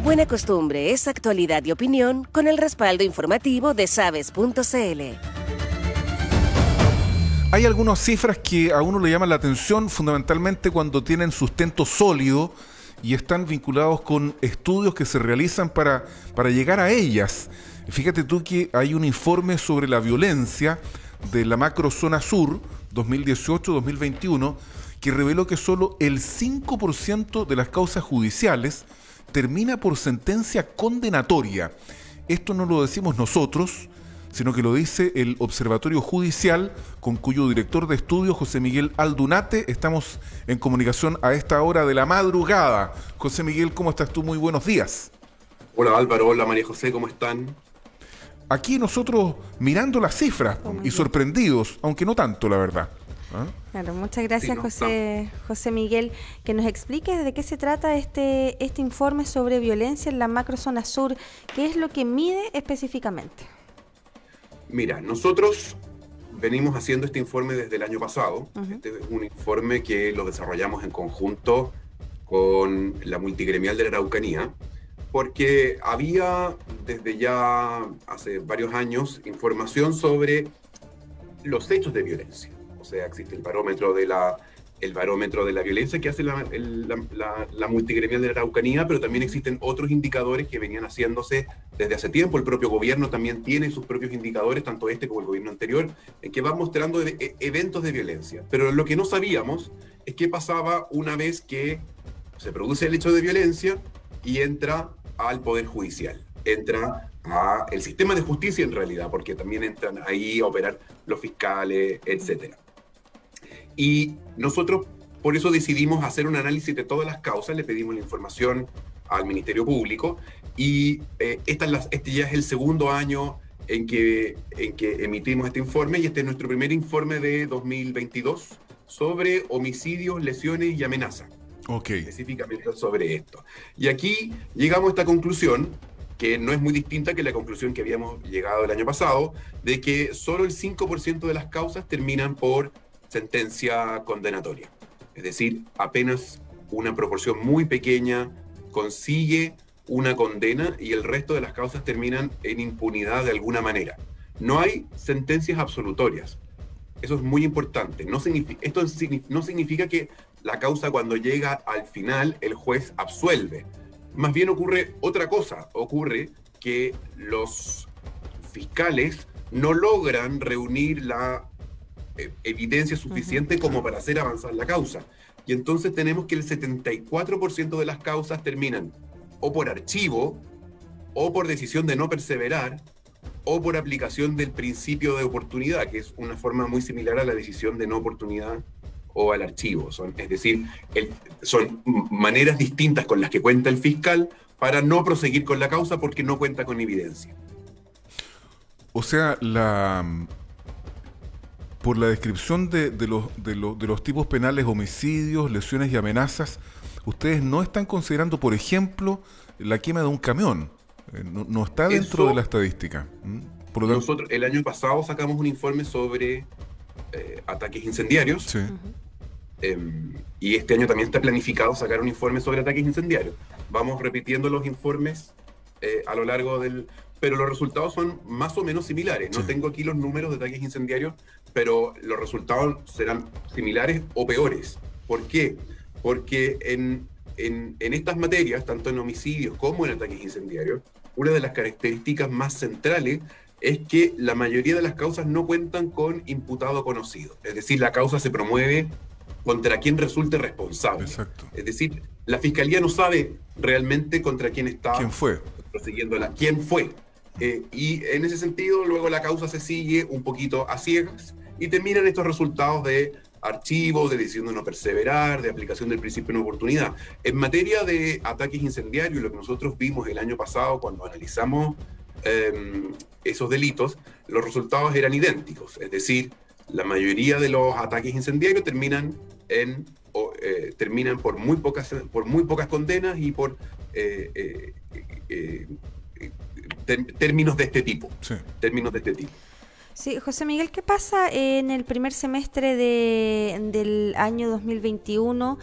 Buena costumbre es actualidad y opinión con el respaldo informativo de Sabes.cl. Hay algunas cifras que a uno le llaman la atención, fundamentalmente cuando tienen sustento sólido y están vinculados con estudios que se realizan para llegar a ellas. Fíjate tú que hay un informe sobre la violencia de la macrozona sur 2018-2021 que reveló que solo el 5% de las causas judiciales termina por sentencia condenatoria. Esto no lo decimos nosotros, sino que lo dice el Observatorio Judicial, con cuyo director de estudios, José Miguel Aldunate, estamos en comunicación a esta hora de la madrugada. José Miguel, ¿cómo estás tú? Muy buenos días. Hola Álvaro, hola María José, ¿cómo están? Aquí nosotros mirando las cifras y sorprendidos, aunque no tanto, la verdad. ¿Ah? Claro, muchas gracias, sí, José Miguel, que nos expliques de qué se trata este informe sobre violencia en la macrozona sur. ¿Qué es lo que mide específicamente? Mira, nosotros venimos haciendo este informe desde el año pasado. Este es un informe que lo desarrollamos en conjunto con la Multigremial de la Araucanía, porque había desde ya hace varios años información sobre los hechos de violencia. O sea, existe el barómetro de la violencia que hace la Multigremial de la Araucanía, pero también existen otros indicadores que venían haciéndose desde hace tiempo. El propio gobierno también tiene sus propios indicadores, tanto este como el gobierno anterior, en que van mostrando eventos de violencia. Pero lo que no sabíamos es qué pasaba una vez que se produce el hecho de violencia y entra al Poder Judicial, entra al sistema de justicia en realidad, porque también entran ahí a operar los fiscales, etcétera. Y nosotros por eso decidimos hacer un análisis de todas las causas, le pedimos la información al Ministerio Público y este ya es el segundo año en que emitimos este informe y este es nuestro primer informe de 2022 sobre homicidios, lesiones y amenazas. Okay. Específicamente sobre esto. Y aquí llegamos a esta conclusión, que no es muy distinta que la conclusión que habíamos llegado el año pasado, de que solo el 5% de las causas terminan por sentencia condenatoria. Es decir, apenas una proporción muy pequeña consigue una condena y el resto de las causas terminan en impunidad de alguna manera. No hay sentencias absolutorias. Eso es muy importante. Esto no significa que la causa cuando llega al final el juez absuelve. Más bien ocurre otra cosa. Ocurre que los fiscales no logran reunir la evidencia suficiente como para hacer avanzar la causa. Y entonces tenemos que el 74% de las causas terminan o por archivo, o por decisión de no perseverar, o por aplicación del principio de oportunidad, que es una forma muy similar a la decisión de no oportunidad o al archivo. Es decir, son maneras distintas con las que cuenta el fiscal para no proseguir con la causa porque no cuenta con evidencia. O sea, por la descripción de los tipos penales, homicidios, lesiones y amenazas, ustedes no están considerando, por ejemplo, la quema de un camión. No está dentro de la estadística. Nosotros el año pasado sacamos un informe sobre ataques incendiarios. Sí. Y este año también está planificado sacar un informe sobre ataques incendiarios. Vamos repitiendo los informes a lo largo pero los resultados son más o menos similares. No tengo aquí los números de ataques incendiarios, pero los resultados serán similares o peores. ¿Por qué? Porque en estas materias, tanto en homicidios como en ataques incendiarios, una de las características más centrales es que la mayoría de las causas no cuentan con imputado conocido. Es decir, la causa se promueve contra quien resulte responsable. Exacto. Es decir, la fiscalía no sabe realmente contra quién está prosiguiéndola, quién fue. Y en ese sentido, luego la causa se sigue un poquito a ciegas y terminan estos resultados de archivo, de decisión de no perseverar, de aplicación del principio de no oportunidad. En materia de ataques incendiarios, lo que nosotros vimos el año pasado cuando analizamos esos delitos, los resultados eran idénticos. Es decir, la mayoría de los ataques incendiarios terminan por muy pocas condenas y por términos de este tipo. Sí. Términos de este tipo. Sí, José Miguel, ¿qué pasa en el primer semestre del año 2021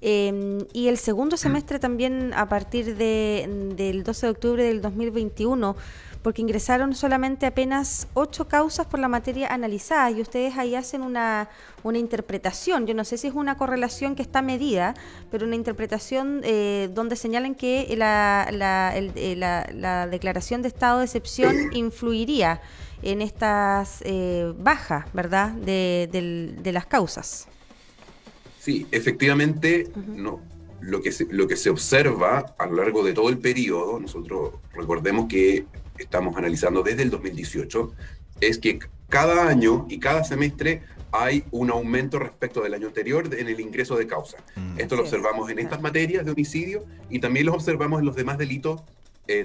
Y el segundo semestre también a partir del 12 de octubre del 2021, porque ingresaron solamente apenas 8 causas por la materia analizada y ustedes ahí hacen una interpretación. Yo no sé si es una correlación que está medida, pero una interpretación donde señalan que la declaración de estado de excepción influiría en estas bajas, ¿verdad?, de las causas. Sí, efectivamente, no. Lo que se observa a lo largo de todo el periodo, nosotros recordemos que estamos analizando desde el 2018, es que cada año y cada semestre hay un aumento respecto del año anterior en el ingreso de causa. Esto lo observamos en estas materias de homicidio y también lo observamos en los demás delitos,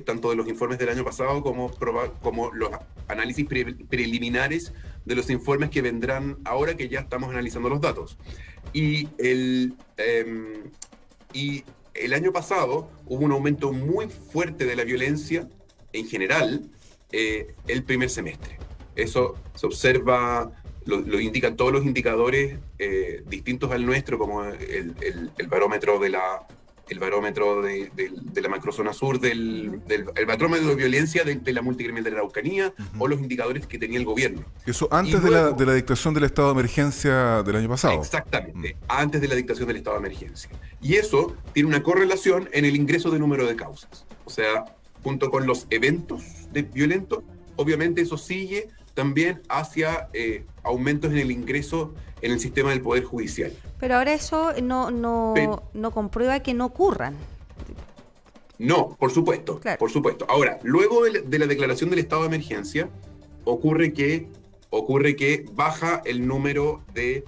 tanto de los informes del año pasado como los análisis preliminares de los informes que vendrán ahora que ya estamos analizando los datos. Y el año pasado hubo un aumento muy fuerte de la violencia en general el primer semestre. Eso se observa, lo indican todos los indicadores distintos al nuestro, como el barómetro de la macrozona sur, el barómetro de violencia de la multigremial de la Araucanía, o los indicadores que tenía el gobierno. Eso antes luego, de la dictación del estado de emergencia del año pasado. Exactamente, antes de la dictación del estado de emergencia. Y eso tiene una correlación en el ingreso de número de causas. O sea, junto con los eventos violentos, obviamente eso sigue también hacia aumentos en el ingreso en el sistema del Poder Judicial. Pero ahora eso no comprueba que no ocurran. No, por supuesto, claro. Por supuesto. Ahora, luego de la declaración del estado de emergencia, ocurre que baja el número de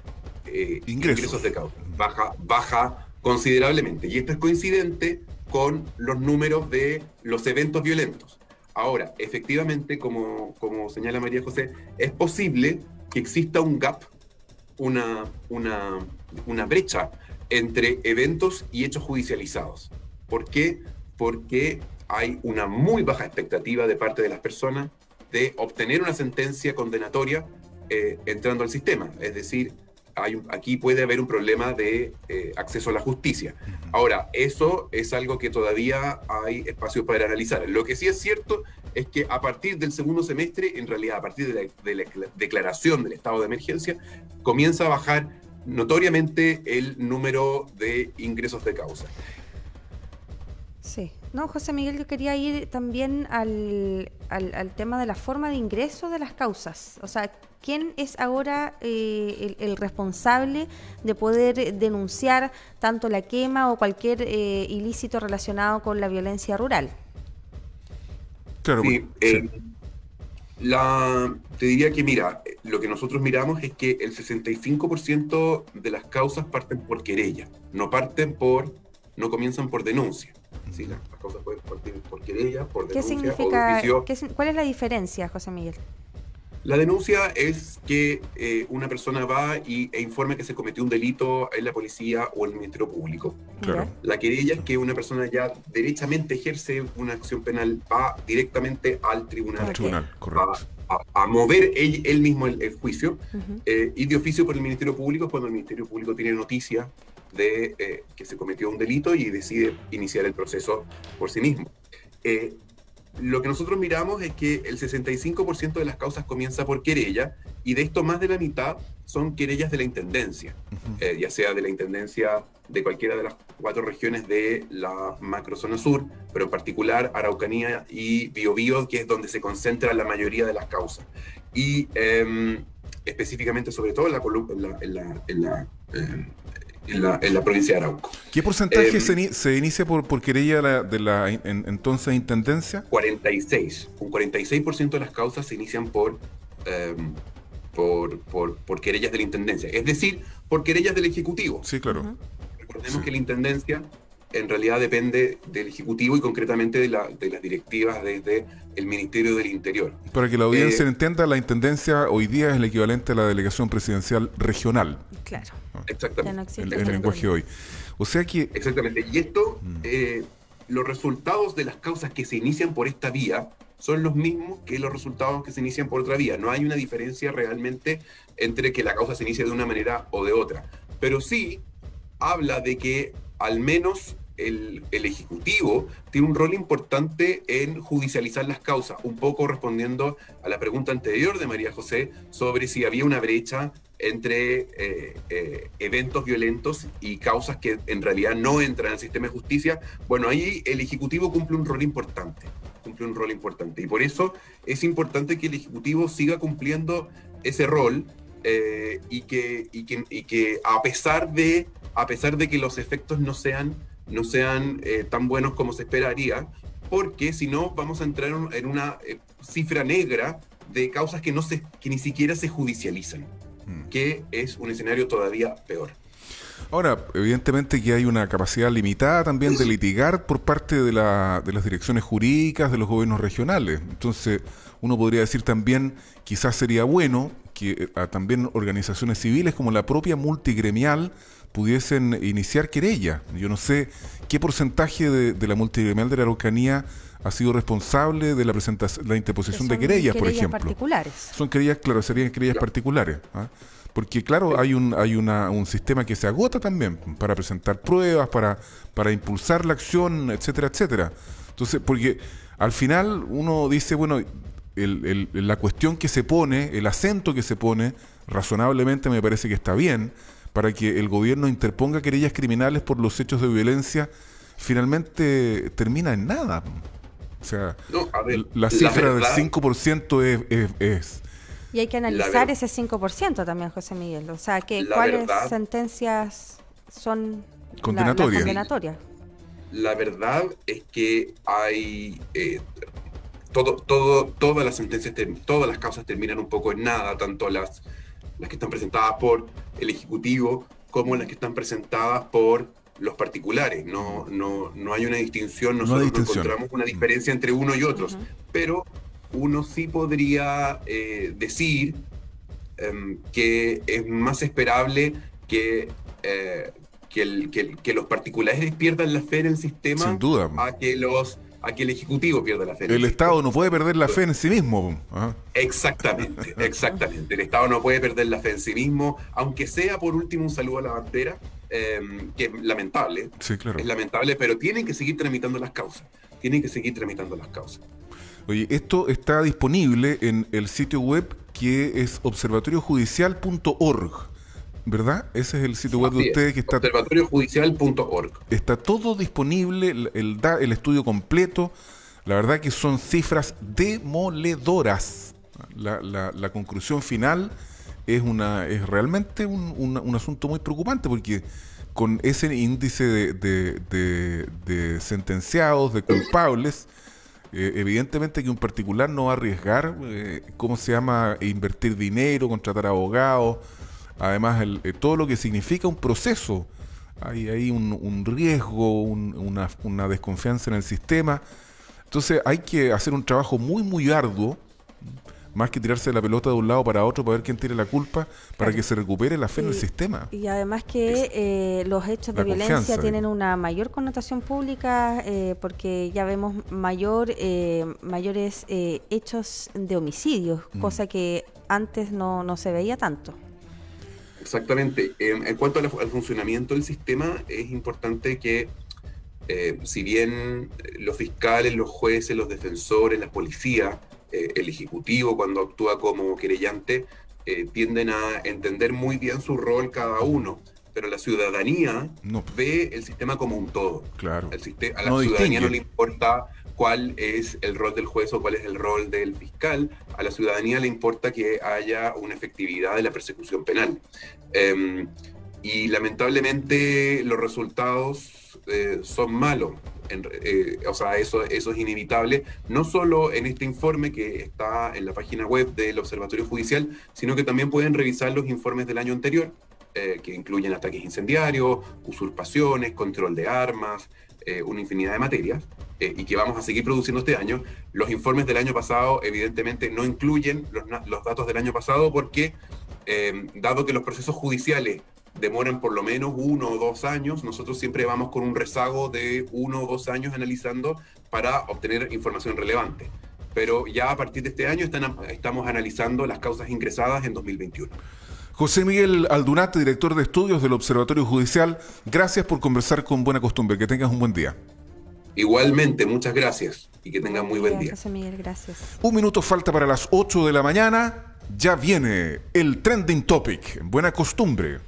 ingresos de causa. Baja considerablemente. Y esto es coincidente con los números de los eventos violentos. Ahora, efectivamente, como señala María José, es posible que exista un gap, una brecha entre eventos y hechos judicializados. ¿Por qué? Porque hay una muy baja expectativa de parte de las personas de obtener una sentencia condenatoria entrando al sistema. Es decir, aquí puede haber un problema de acceso a la justicia. Ahora, eso es algo que todavía hay espacio para analizar. Lo que sí es cierto es que a partir del segundo semestre, en realidad a partir de la declaración del estado de emergencia, comienza a bajar notoriamente el número de ingresos de causa. Sí. No, José Miguel, yo quería ir también al tema de la forma de ingreso de las causas. O sea, ¿quién es ahora el responsable de poder denunciar tanto la quema o cualquier ilícito relacionado con la violencia rural? Claro, sí, te diría que, mira, lo que nosotros miramos es que el 65% de las causas parten por querella, no comienzan por denuncia. Sí, las causas pueden partir por querella, por denuncia. ¿Qué significa? O de oficio. ¿Cuál es la diferencia, José Miguel? La denuncia es que una persona va e informa que se cometió un delito en la policía o en el Ministerio Público. Claro. La querella es que una persona ya derechamente ejerce una acción penal, va directamente al tribunal. Al tribunal, correcto. A mover él mismo el juicio. Y de oficio por el Ministerio Público cuando el Ministerio Público tiene noticia de que se cometió un delito y decide iniciar el proceso por sí mismo. Lo que nosotros miramos es que el 65% de las causas comienza por querella, y de esto más de la mitad son querellas de la Intendencia, ya sea de la Intendencia de cualquiera de las 4 regiones de la macrozona sur, pero en particular Araucanía y Biobío, que es donde se concentra la mayoría de las causas. Y específicamente, sobre todo en la provincia de Arauco. ¿Qué porcentaje se inicia por querella de la entonces Intendencia? 46. Un 46% de las causas se inician por querellas de la Intendencia. Es decir, por querellas del Ejecutivo. Sí, claro. Recordemos que la Intendencia en realidad depende del Ejecutivo y concretamente de las directivas desde el Ministerio del Interior. Para que la audiencia entienda, la Intendencia hoy día es el equivalente a la Delegación Presidencial Regional. Claro. Exactamente. El lenguaje hoy. O sea que... Exactamente. Y esto, los resultados de las causas que se inician por esta vía son los mismos que los resultados que se inician por otra vía. No hay una diferencia realmente entre que la causa se inicie de una manera o de otra. Pero sí habla de que al menos el Ejecutivo tiene un rol importante en judicializar las causas, un poco respondiendo a la pregunta anterior de María José sobre si había una brecha entre eventos violentos y causas que en realidad no entran al sistema de justicia. Bueno, ahí el Ejecutivo cumple un rol importante, y por eso es importante que el Ejecutivo siga cumpliendo ese rol, y que a pesar de que los efectos no sean tan buenos como se esperaría, porque si no vamos a entrar en una cifra negra de causas que ni siquiera se judicializan, que es un escenario todavía peor. Ahora, evidentemente que hay una capacidad limitada también de litigar por parte de las direcciones jurídicas de los gobiernos regionales. Entonces, uno podría decir también, quizás sería bueno que también organizaciones civiles como la propia multigremial pudiesen iniciar querellas. Yo no sé qué porcentaje de la multigremial de la Araucanía ha sido responsable de la interposición de querellas, por ejemplo. Particulares. Son querellas, claro, serían querellas particulares, ¿ah? Porque claro, hay un sistema que se agota también para presentar pruebas, para impulsar la acción, etcétera, etcétera. Entonces, porque al final uno dice, bueno, la cuestión que se pone, el acento que se pone, razonablemente me parece que está bien, para que el gobierno interponga querellas criminales por los hechos de violencia, finalmente termina en nada. O sea, no, la cifra del 5% es... Y hay que analizar ese 5% también, José Miguel. O sea, ¿cuáles sentencias son condenatorias? La verdad es que hay... todas las sentencias, todas las causas terminan un poco en nada, tanto las que están presentadas por el Ejecutivo como las que están presentadas por los particulares. No hay una distinción, nosotros no encontramos una diferencia entre uno y otros, pero uno sí podría decir que es más esperable que los particulares pierdan la fe en el sistema, sin duda, a que el Ejecutivo pierda la fe. El Estado no puede perder la fe en sí mismo. Ajá. Exactamente. El Estado no puede perder la fe en sí mismo, aunque sea por último un saludo a la bandera, que es lamentable. Sí, claro. Es lamentable, pero tienen que seguir tramitando las causas. Oye, esto está disponible en el sitio web que es observatoriojudicial.org, ¿verdad? Ese es el sitio web de ustedes, que está... observatoriojudicial.org. Está todo disponible, el estudio completo. La verdad que son cifras demoledoras. La conclusión final es realmente un asunto muy preocupante, porque con ese índice de sentenciados, de culpables, evidentemente que un particular no va a arriesgar, invertir dinero, contratar abogados. Además, todo lo que significa un proceso, hay un riesgo, una desconfianza en el sistema. Entonces hay que hacer un trabajo muy, muy arduo, más que tirarse la pelota de un lado para otro para ver quién tiene la culpa, para que se recupere la fe en el sistema. Y además que los hechos de violencia tienen una mayor connotación pública, porque ya vemos mayores hechos de homicidios, cosa que antes no se veía tanto. Exactamente. En cuanto al funcionamiento del sistema, es importante que, si bien los fiscales, los jueces, los defensores, la policía, el Ejecutivo cuando actúa como querellante, tienden a entender muy bien su rol cada uno, pero la ciudadanía ve el sistema como un todo. Claro. A la ciudadanía no le importa cuál es el rol del juez o cuál es el rol del fiscal. A la ciudadanía le importa que haya una efectividad de la persecución penal. Y lamentablemente los resultados son malos. Eso es inevitable, no solo en este informe que está en la página web del Observatorio Judicial, sino que también pueden revisar los informes del año anterior, que incluyen ataques incendiarios, usurpaciones, control de armas, una infinidad de materias, y que vamos a seguir produciendo este año. Los informes del año pasado evidentemente no incluyen los datos del año pasado porque, dado que los procesos judiciales demoran por lo menos 1 o 2 años, nosotros siempre vamos con un rezago de 1 o 2 años analizando para obtener información relevante. Pero ya a partir de este año estamos analizando las causas ingresadas en 2021. José Miguel Aldunate, director de estudios del Observatorio Judicial, gracias por conversar con Buena Costumbre. Que tengas un buen día. Igualmente, muchas gracias y que tengan muy buen día. José Miguel, gracias. Un minuto falta para las 8 de la mañana. Ya viene el Trending Topic. Buena Costumbre.